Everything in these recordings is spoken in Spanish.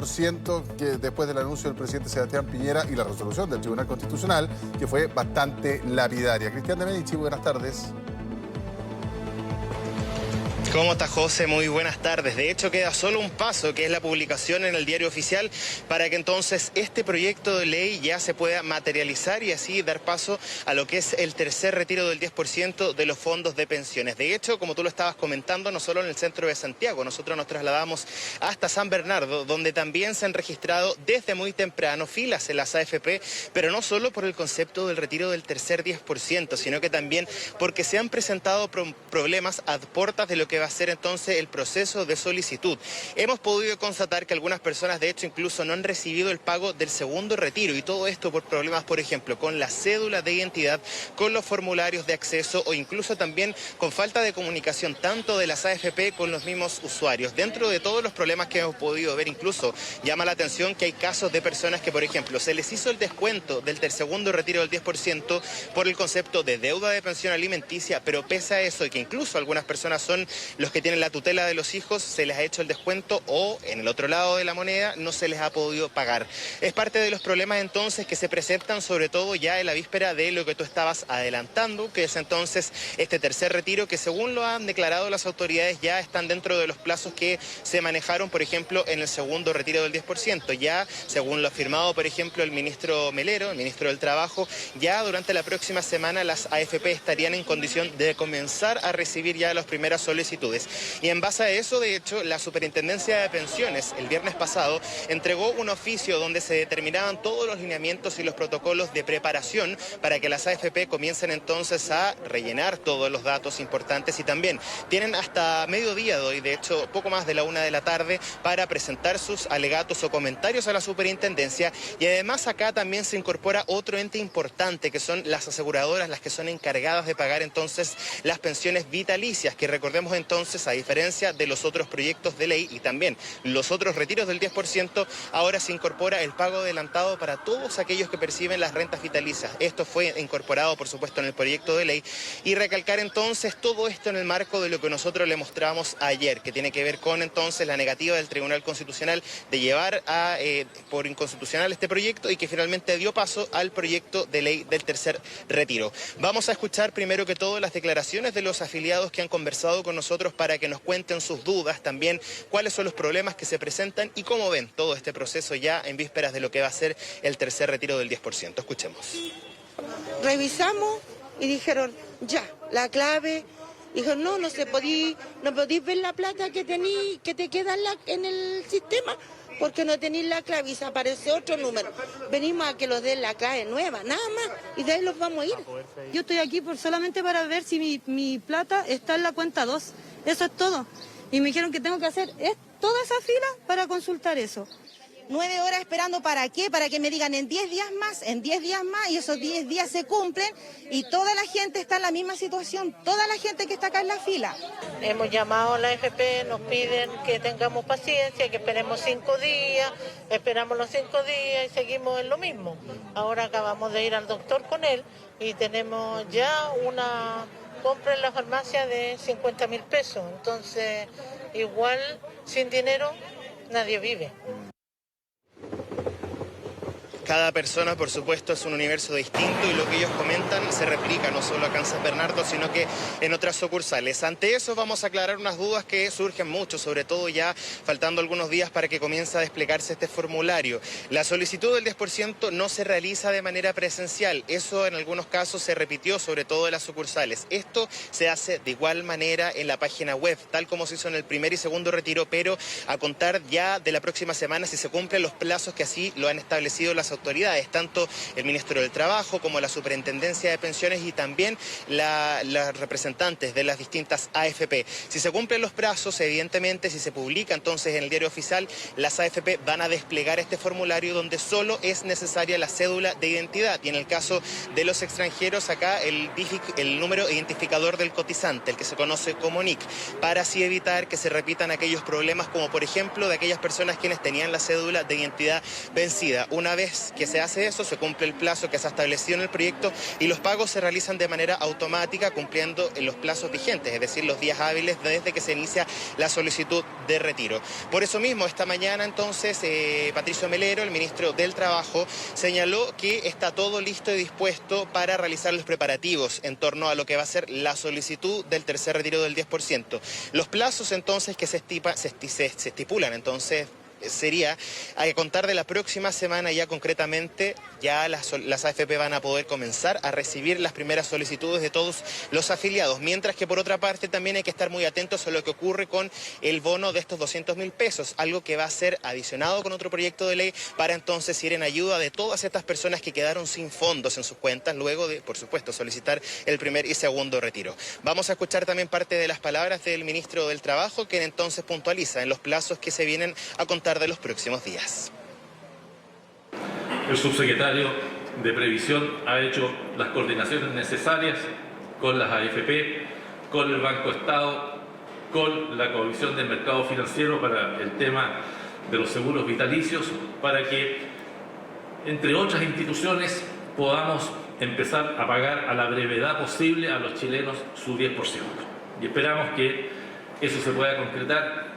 Ciento que después del anuncio del presidente Sebastián Piñera y la resolución del Tribunal Constitucional, que fue bastante lapidaria. Cristian de Medici, buenas tardes. ¿Cómo está, José? Muy buenas tardes. De hecho, queda solo un paso, que es la publicación en el Diario Oficial, para que entonces este proyecto de ley ya se pueda materializar y así dar paso a lo que es el tercer retiro del 10% de los fondos de pensiones. De hecho, como tú lo estabas comentando, no solo en el centro de Santiago, nosotros nos trasladamos hasta San Bernardo, donde también se han registrado desde muy temprano filas en las AFP, pero no solo por el concepto del retiro del tercer 10%, sino que también porque se han presentado problemas a puertas de lo que va a ser entonces el proceso de solicitud. Hemos podido constatar que algunas personas, de hecho, incluso no han recibido el pago del segundo retiro, y todo esto por problemas, por ejemplo, con la cédula de identidad, con los formularios de acceso o incluso también con falta de comunicación tanto de las AFP con los mismos usuarios. Dentro de todos los problemas que hemos podido ver, incluso llama la atención que hay casos de personas que, por ejemplo, se les hizo el descuento del segundo retiro del 10% por el concepto de deuda de pensión alimenticia, pero pese a eso, y que incluso algunas personas son los que tienen la tutela de los hijos, se les ha hecho el descuento, o en el otro lado de la moneda no se les ha podido pagar. Es parte de los problemas entonces que se presentan, sobre todo ya en la víspera de lo que tú estabas adelantando, que es entonces este tercer retiro, que según lo han declarado las autoridades ya están dentro de los plazos que se manejaron, por ejemplo, en el segundo retiro del 10%. Ya, según lo ha afirmado, por ejemplo, el ministro Melero, el ministro del Trabajo, ya durante la próxima semana las AFP estarían en condición de comenzar a recibir ya las primeras solicitudes. Y en base a eso, de hecho, la Superintendencia de Pensiones el viernes pasado entregó un oficio donde se determinaban todos los lineamientos y los protocolos de preparación para que las AFP comiencen entonces a rellenar todos los datos importantes, y también tienen hasta mediodía de hoy, de hecho poco más de la 1 de la tarde, para presentar sus alegatos o comentarios a la Superintendencia. Y además acá también se incorpora otro ente importante, que son las aseguradoras, las que son encargadas de pagar entonces las pensiones vitalicias, que recordemos entonces, a diferencia de los otros proyectos de ley y también los otros retiros del 10%, ahora se incorpora el pago adelantado para todos aquellos que perciben las rentas vitalicias. Esto fue incorporado, por supuesto, en el proyecto de ley, y recalcar entonces todo esto en el marco de lo que nosotros le mostramos ayer, que tiene que ver con entonces la negativa del Tribunal Constitucional de llevar por inconstitucional este proyecto, y que finalmente dio paso al proyecto de ley del tercer retiro. Vamos a escuchar primero que todo las declaraciones de los afiliados que han conversado con nosotros para que nos cuenten sus dudas, también cuáles son los problemas que se presentan y cómo ven todo este proceso ya en vísperas de lo que va a ser el tercer retiro del 10%. Escuchemos. Revisamos y dijeron, ya, la clave. Dijo, no se podí ver la plata que te queda en el sistema, porque no tenéis la clave y se aparece otro número. Venimos a que los den la clave nueva, nada más, y de ahí los vamos a ir. Yo estoy aquí solamente para ver si mi plata está en la cuenta 2. Eso es todo. Y me dijeron que tengo que hacer toda esa fila para consultar eso. 9 horas esperando, ¿para qué? Para que me digan en 10 días más, y esos 10 días se cumplen y toda la gente está en la misma situación, toda la gente que está acá en la fila. Hemos llamado a la AFP, nos piden que tengamos paciencia, que esperemos 5 días, esperamos los 5 días y seguimos en lo mismo. Ahora acabamos de ir al doctor con él y tenemos ya una compra en la farmacia de 50.000 pesos, entonces igual sin dinero nadie vive. Cada persona, por supuesto, es un universo distinto, y lo que ellos comentan se replica no solo acá en San Bernardo, sino que en otras sucursales. Ante eso vamos a aclarar unas dudas que surgen mucho, sobre todo ya faltando algunos días para que comience a desplegarse este formulario. La solicitud del 10% no se realiza de manera presencial. Eso en algunos casos se repitió, sobre todo en las sucursales. Esto se hace de igual manera en la página web, tal como se hizo en el primer y segundo retiro, pero a contar ya de la próxima semana, si se cumplen los plazos que así lo han establecido las autoridades, tanto el ministro del Trabajo como la Superintendencia de Pensiones y también las representantes de las distintas AFP. Si se cumplen los plazos, evidentemente, si se publica entonces en el Diario Oficial, las AFP van a desplegar este formulario donde solo es necesaria la cédula de identidad, y en el caso de los extranjeros acá el número identificador del cotizante, el que se conoce como NIC, para así evitar que se repitan aquellos problemas como, por ejemplo, de aquellas personas quienes tenían la cédula de identidad vencida. Una vez vez que se hace eso, se cumple el plazo que se ha establecido en el proyecto y los pagos se realizan de manera automática cumpliendo en los plazos vigentes, es decir, los días hábiles desde que se inicia la solicitud de retiro. Por eso mismo, esta mañana entonces, Patricio Melero, el ministro del Trabajo, señaló que está todo listo y dispuesto para realizar los preparativos en torno a lo que va a ser la solicitud del tercer retiro del 10%. Los plazos entonces que se estipulan entonces sería a contar de la próxima semana ya concretamente, ya las AFP van a poder comenzar a recibir las primeras solicitudes de todos los afiliados, mientras que por otra parte también hay que estar muy atentos a lo que ocurre con el bono de estos 200.000 pesos, algo que va a ser adicionado con otro proyecto de ley para entonces ir en ayuda de todas estas personas que quedaron sin fondos en sus cuentas luego de, por supuesto, solicitar el primer y segundo retiro. Vamos a escuchar también parte de las palabras del ministro del Trabajo, quien entonces puntualiza en los plazos que se vienen a contar de los próximos días. El subsecretario de Previsión ha hecho las coordinaciones necesarias con las AFP, con el Banco Estado, con la Comisión del Mercado Financiero para el tema de los seguros vitalicios, para que, entre otras instituciones, podamos empezar a pagar a la brevedad posible a los chilenos su 10%. Y esperamos que eso se pueda concretar.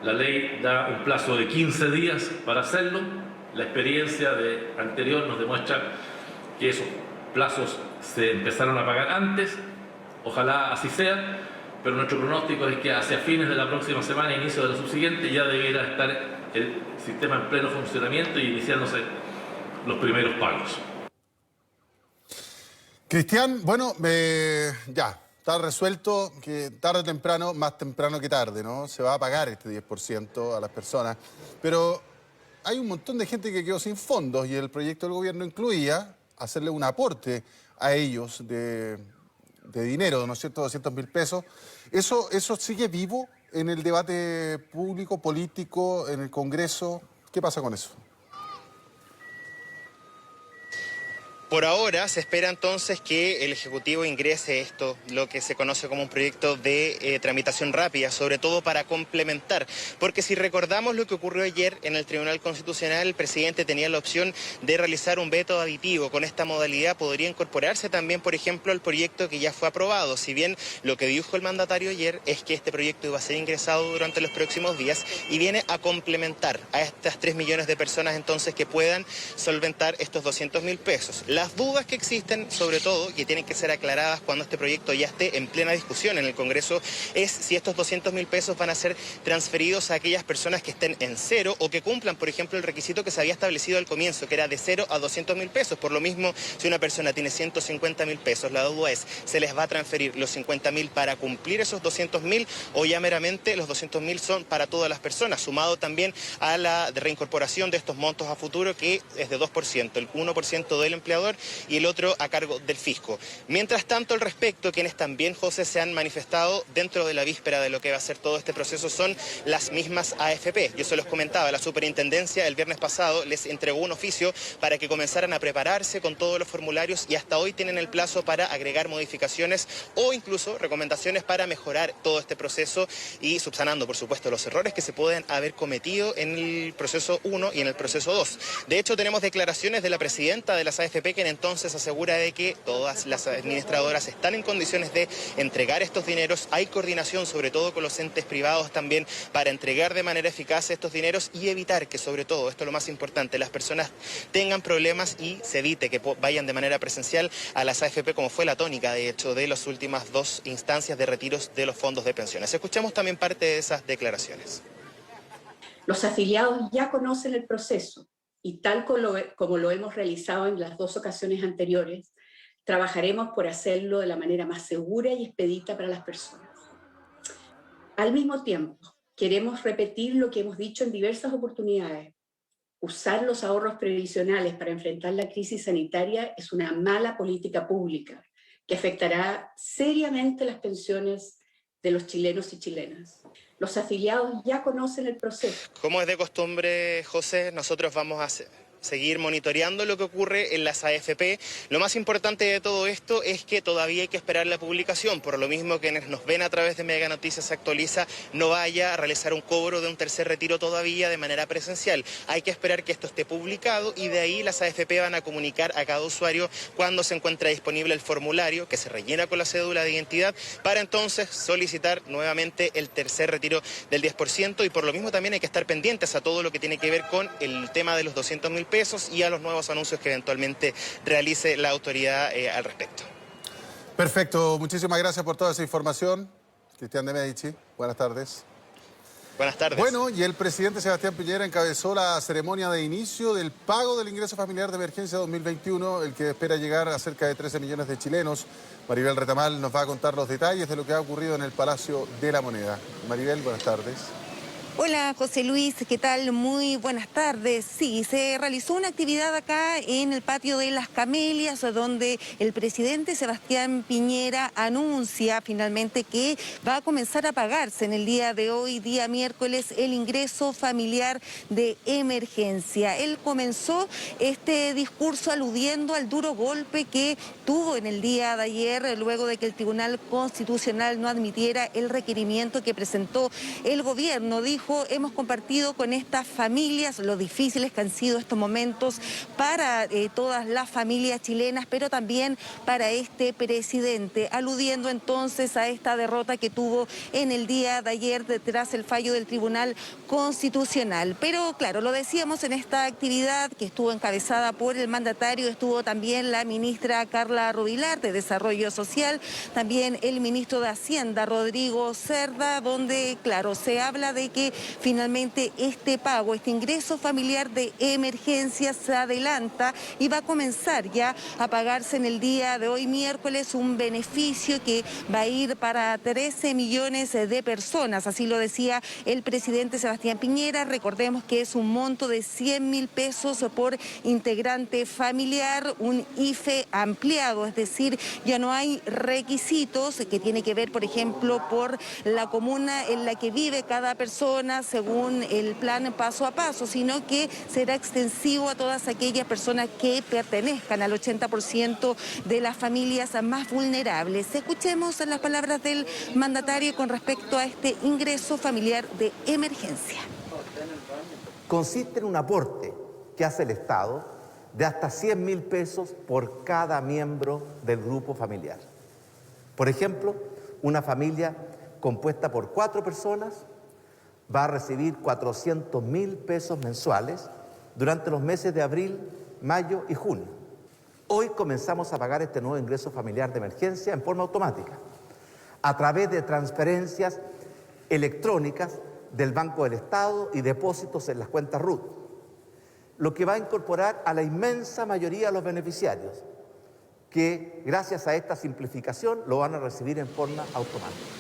La ley da un plazo de 15 días para hacerlo. La experiencia anterior nos demuestra que esos plazos se empezaron a pagar antes. Ojalá así sea, pero nuestro pronóstico es que hacia fines de la próxima semana, inicio de la subsiguiente, ya debiera estar el sistema en pleno funcionamiento y iniciándose los primeros pagos. Cristian, bueno, ya. Está resuelto que tarde o temprano, más temprano que tarde, ¿no? Se va a pagar este 10% a las personas. Pero hay un montón de gente que quedó sin fondos y el proyecto del gobierno incluía hacerle un aporte a ellos de dinero, ¿no es cierto?, 200.000 pesos. ¿Eso sigue vivo en el debate público, político, en el Congreso? ¿Qué pasa con eso? Por ahora se espera entonces que el Ejecutivo ingrese esto, lo que se conoce como un proyecto de tramitación rápida, sobre todo para complementar. Porque si recordamos lo que ocurrió ayer en el Tribunal Constitucional, el presidente tenía la opción de realizar un veto aditivo. Con esta modalidad podría incorporarse también, por ejemplo, al proyecto que ya fue aprobado. Si bien lo que dijo el mandatario ayer es que este proyecto iba a ser ingresado durante los próximos días y viene a complementar a estas 3 millones de personas entonces que puedan solventar estos 200.000 pesos. Las dudas que existen, sobre todo, que tienen que ser aclaradas cuando este proyecto ya esté en plena discusión en el Congreso, es si estos 200.000 pesos van a ser transferidos a aquellas personas que estén en cero o que cumplan, por ejemplo, el requisito que se había establecido al comienzo, que era de 0 a 200.000 pesos. Por lo mismo, si una persona tiene 150.000 pesos, la duda es, ¿se les va a transferir los 50.000 para cumplir esos 200.000 o ya meramente los 200.000 son para todas las personas, sumado también a la reincorporación de estos montos a futuro, que es de 2%, el 1% del empleador y el otro a cargo del fisco. Mientras tanto, al respecto, quienes también, José, se han manifestado dentro de la víspera de lo que va a ser todo este proceso son las mismas AFP. Yo se los comentaba, la superintendencia el viernes pasado les entregó un oficio para que comenzaran a prepararse con todos los formularios y hasta hoy tienen el plazo para agregar modificaciones o incluso recomendaciones para mejorar todo este proceso y subsanando, por supuesto, los errores que se pueden haber cometido en el proceso 1 y en el proceso 2. De hecho, tenemos declaraciones de la presidenta de las AFP, quien entonces asegura de que todas las administradoras están en condiciones de entregar estos dineros. Hay coordinación, sobre todo con los entes privados también, para entregar de manera eficaz estos dineros y evitar que, sobre todo, esto es lo más importante, las personas tengan problemas y se evite que vayan de manera presencial a las AFP, como fue la tónica, de hecho, de las últimas 2 instancias de retiros de los fondos de pensiones. Escuchemos también parte de esas declaraciones. Los afiliados ya conocen el proceso y tal como lo hemos realizado en las 2 ocasiones anteriores, trabajaremos por hacerlo de la manera más segura y expedita para las personas. Al mismo tiempo, queremos repetir lo que hemos dicho en diversas oportunidades. Usar los ahorros previsionales para enfrentar la crisis sanitaria es una mala política pública que afectará seriamente las pensiones de los chilenos y chilenas. Los afiliados ya conocen el proceso. Como es de costumbre, José, nosotros vamos a seguir monitoreando lo que ocurre en las AFP. Lo más importante de todo esto es que todavía hay que esperar la publicación, por lo mismo quienes nos ven a través de Mega Noticias Se Actualiza no vaya a realizar un cobro de un tercer retiro todavía de manera presencial. Hay que esperar que esto esté publicado y de ahí las AFP van a comunicar a cada usuario cuando se encuentra disponible el formulario que se rellena con la cédula de identidad para entonces solicitar nuevamente el tercer retiro del 10%, y por lo mismo también hay que estar pendientes a todo lo que tiene que ver con el tema de los 200.000 pesos y a los nuevos anuncios que eventualmente realice la autoridad al respecto. Perfecto, muchísimas gracias por toda esa información. Cristian de Medici, buenas tardes. Buenas tardes. Bueno, y el presidente Sebastián Piñera encabezó la ceremonia de inicio del pago del ingreso familiar de emergencia 2021, el que espera llegar a cerca de 13 millones de chilenos. Maribel Retamal nos va a contar los detalles de lo que ha ocurrido en el Palacio de la Moneda. Maribel, buenas tardes. Hola José Luis, ¿qué tal? Muy buenas tardes. Sí, se realizó una actividad acá en el patio de Las Camelias, donde el presidente Sebastián Piñera anuncia finalmente que va a comenzar a pagarse en el día de hoy, día miércoles, el ingreso familiar de emergencia. Él comenzó este discurso aludiendo al duro golpe que tuvo en el día de ayer, luego de que el Tribunal Constitucional no admitiera el requerimiento que presentó el gobierno. Dijo: hemos compartido con estas familias lo difíciles que han sido estos momentos para todas las familias chilenas, pero también para este presidente, aludiendo entonces a esta derrota que tuvo en el día de ayer tras el fallo del Tribunal Constitucional. Pero claro, lo decíamos, en esta actividad que estuvo encabezada por el mandatario, estuvo también la ministra Carla Rubilar de Desarrollo Social, también el ministro de Hacienda Rodrigo Cerda, donde claro, se habla de que finalmente este pago, este ingreso familiar de emergencia se adelanta y va a comenzar ya a pagarse en el día de hoy miércoles, un beneficio que va a ir para 13 millones de personas, así lo decía el presidente Sebastián Piñera. Recordemos que es un monto de 100.000 pesos por integrante familiar, un IFE ampliado, es decir, ya no hay requisitos que tiene que ver, por ejemplo, por la comuna en la que vive cada persona según el plan paso a paso, sino que será extensivo a todas aquellas personas que pertenezcan al 80% de las familias más vulnerables. Escuchemos las palabras del mandatario con respecto a este ingreso familiar de emergencia. Consiste en un aporte que hace el Estado de hasta 100.000 pesos por cada miembro del grupo familiar. Por ejemplo, una familia compuesta por 4 personas va a recibir 400.000 pesos mensuales durante los meses de abril, mayo y junio. Hoy comenzamos a pagar este nuevo ingreso familiar de emergencia en forma automática, a través de transferencias electrónicas del Banco del Estado y depósitos en las cuentas RUT, lo que va a incorporar a la inmensa mayoría de los beneficiarios, que gracias a esta simplificación lo van a recibir en forma automática.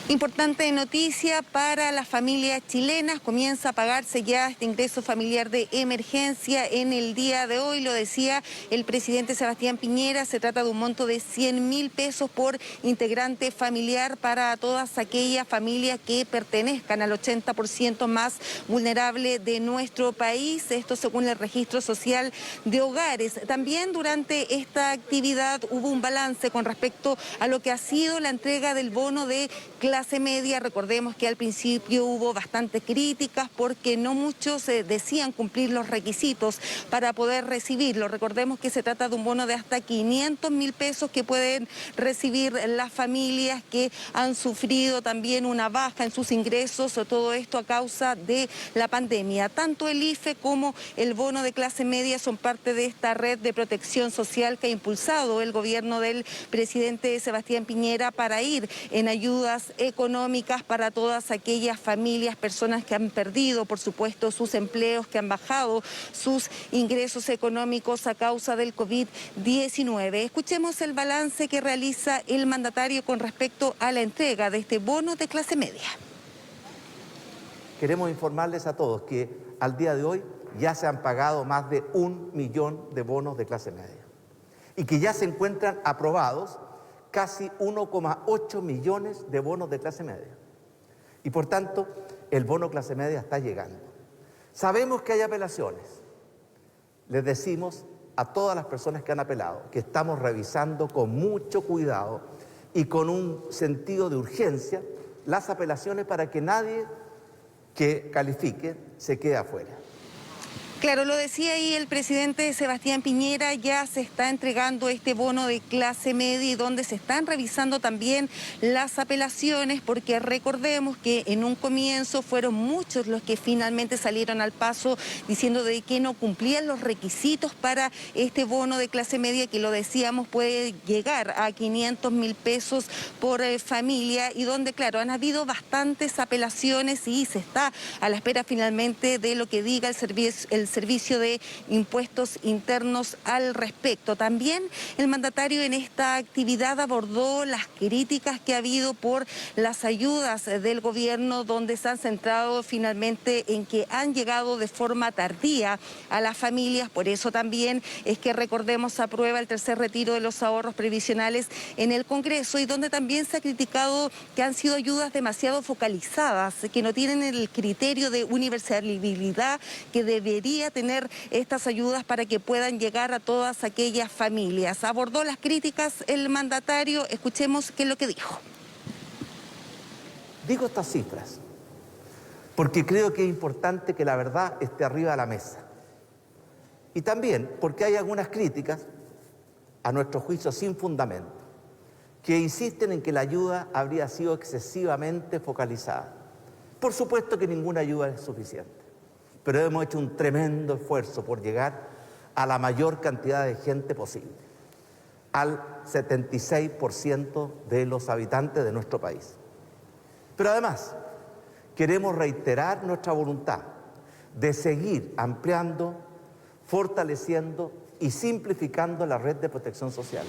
Importante noticia para las familias chilenas, comienza a pagarse ya este ingreso familiar de emergencia en el día de hoy, lo decía el presidente Sebastián Piñera, se trata de un monto de 100.000 pesos por integrante familiar para todas aquellas familias que pertenezcan al 80% más vulnerable de nuestro país, esto según el registro social de hogares. También durante esta actividad hubo un balance con respecto a lo que ha sido la entrega del bono de clase media. Recordemos que al principio hubo bastantes críticas porque no muchos decían cumplir los requisitos para poder recibirlo. Recordemos que se trata de un bono de hasta 500.000 pesos que pueden recibir las familias que han sufrido también una baja en sus ingresos, todo esto a causa de la pandemia. Tanto el IFE como el bono de clase media son parte de esta red de protección social que ha impulsado el gobierno del presidente Sebastián Piñera para ir en ayudas económicas para todas aquellas familias, personas que han perdido, por supuesto, sus empleos, que han bajado sus ingresos económicos a causa del COVID-19. Escuchemos el balance que realiza el mandatario con respecto a la entrega de este bono de clase media. Queremos informarles a todos que al día de hoy ya se han pagado más de 1 millón de bonos de clase media y que ya se encuentran aprobados casi 1,8 millones de bonos de clase media. Y por tanto, el bono clase media está llegando. Sabemos que hay apelaciones, les decimos a todas las personas que han apelado que estamos revisando con mucho cuidado y con un sentido de urgencia las apelaciones para que nadie que califique se quede afuera. Claro, lo decía ahí el presidente Sebastián Piñera, ya se está entregando este bono de clase media y donde se están revisando también las apelaciones, porque recordemos que en un comienzo fueron muchos los que finalmente salieron al paso diciendo de que no cumplían los requisitos para este bono de clase media, que lo decíamos puede llegar a 500.000 pesos por familia, y donde, claro, han habido bastantes apelaciones y se está a la espera finalmente de lo que diga el Servicio de Impuestos Internos al respecto. También el mandatario en esta actividad abordó las críticas que ha habido por las ayudas del gobierno, donde se han centrado finalmente en que han llegado de forma tardía a las familias. Por eso también es que, recordemos, se aprueba el tercer retiro de los ahorros previsionales en el Congreso, y donde también se ha criticado que han sido ayudas demasiado focalizadas, que no tienen el criterio de universalidad que debería tener estas ayudas para que puedan llegar a todas aquellas familias. Abordó las críticas el mandatario, escuchemos qué es lo que dijo. Digo estas cifras porque creo que es importante que la verdad esté arriba de la mesa. Y también porque hay algunas críticas, a nuestro juicio sin fundamento, que insisten en que la ayuda habría sido excesivamente focalizada. Por supuesto que ninguna ayuda es suficiente, pero hemos hecho un tremendo esfuerzo por llegar a la mayor cantidad de gente posible, al 76% de los habitantes de nuestro país. Pero además, queremos reiterar nuestra voluntad de seguir ampliando, fortaleciendo y simplificando la red de protección social.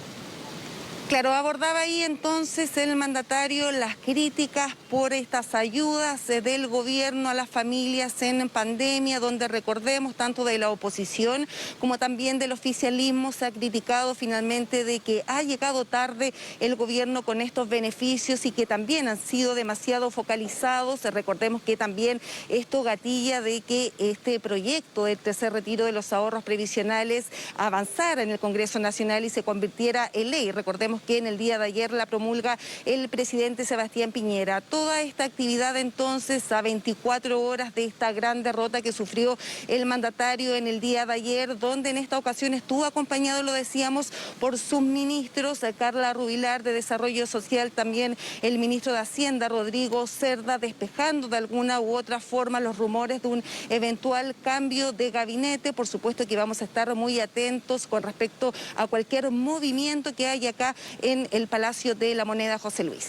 Claro, abordaba ahí entonces el mandatario las críticas por estas ayudas del gobierno a las familias en pandemia, donde, recordemos, tanto de la oposición como también del oficialismo se ha criticado finalmente de que ha llegado tarde el gobierno con estos beneficios y que también han sido demasiado focalizados. Recordemos que también esto gatilla de que este proyecto del tercer retiro de los ahorros previsionales avanzara en el Congreso Nacional y se convirtiera en ley. Recordemos que en el día de ayer la promulga el presidente Sebastián Piñera. Toda esta actividad entonces a 24 horas de esta gran derrota que sufrió el mandatario en el día de ayer, donde en esta ocasión estuvo acompañado, lo decíamos, por sus ministros, Carla Rubilar de Desarrollo Social, también el ministro de Hacienda, Rodrigo Cerda, despejando de alguna u otra forma los rumores de un eventual cambio de gabinete. Por supuesto que vamos a estar muy atentos con respecto a cualquier movimiento que haya acá en el Palacio de la Moneda, José Luis.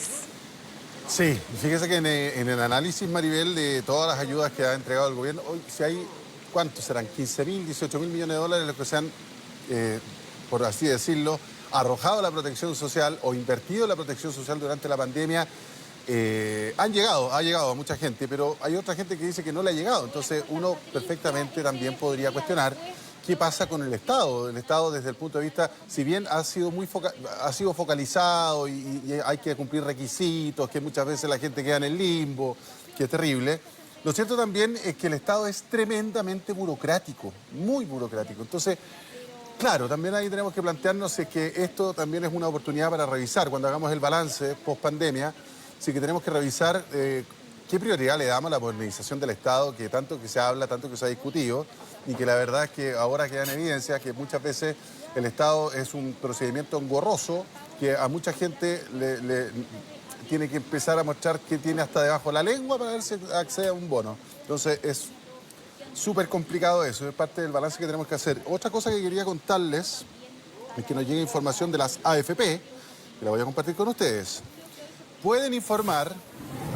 Sí, fíjese que en el análisis, Maribel, de todas las ayudas que ha entregado el gobierno, hoy si hay, ¿cuántos serán? 15.000, 18.000 millones de dólares los que se han, por así decirlo, arrojado a la protección social o invertido en la protección social durante la pandemia. Ha llegado a mucha gente, pero hay otra gente que dice que no le ha llegado. Entonces uno perfectamente también podría cuestionar qué pasa con el Estado. El Estado, desde el punto de vista, si bien ha sido focalizado y hay que cumplir requisitos, que muchas veces la gente queda en el limbo, que es terrible, lo cierto también es que el Estado es tremendamente burocrático, muy burocrático. Entonces, claro, también ahí tenemos que plantearnos si es que esto también es una oportunidad para revisar, cuando hagamos el balance post-pandemia, sí que tenemos que revisar qué prioridad le damos a la modernización del Estado, que tanto que se habla, tanto que se ha discutido, y que la verdad es que ahora queda en evidencia que muchas veces el Estado es un procedimiento engorroso, que a mucha gente le tiene que empezar a mostrar que tiene hasta debajo la lengua para ver si accede a un bono. Entonces es súper complicado eso, es parte del balance que tenemos que hacer. Otra cosa que quería contarles es que nos llega información de las AFP, que la voy a compartir con ustedes. Pueden informar,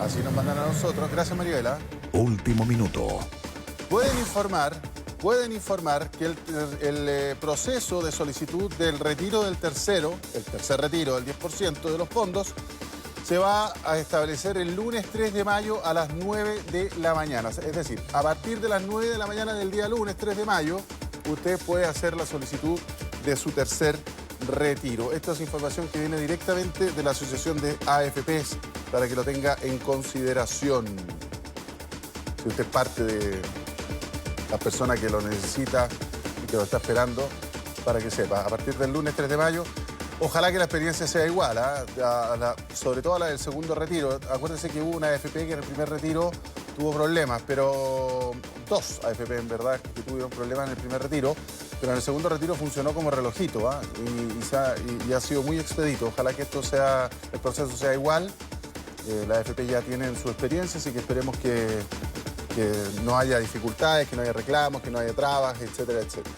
así nos mandan a nosotros, gracias Maribela. Último minuto. Pueden informar que el proceso de solicitud del retiro del tercer retiro del 10% de los fondos se va a establecer el lunes 3 de mayo a las 9 de la mañana. Es decir, a partir de las 9 de la mañana del día lunes 3 de mayo, usted puede hacer la solicitud de su tercer retiro. Esta es información que viene directamente de la Asociación de AFPs, para que lo tenga en consideración. Si usted es parte de la persona que lo necesita y que lo está esperando para que sepa. A partir del lunes 3 de mayo, ojalá que la experiencia sea igual, sobre todo a la del segundo retiro. Acuérdense que hubo una AFP que en el primer retiro tuvo problemas, pero 2 AFP en verdad que tuvieron problemas en el primer retiro, pero en el segundo retiro funcionó como relojito, y ha sido muy expedito. Ojalá que el proceso sea igual. La AFP ya tienen su experiencia, así que esperemos que no haya dificultades, que no haya reclamos, que no haya trabas, etcétera, etcétera.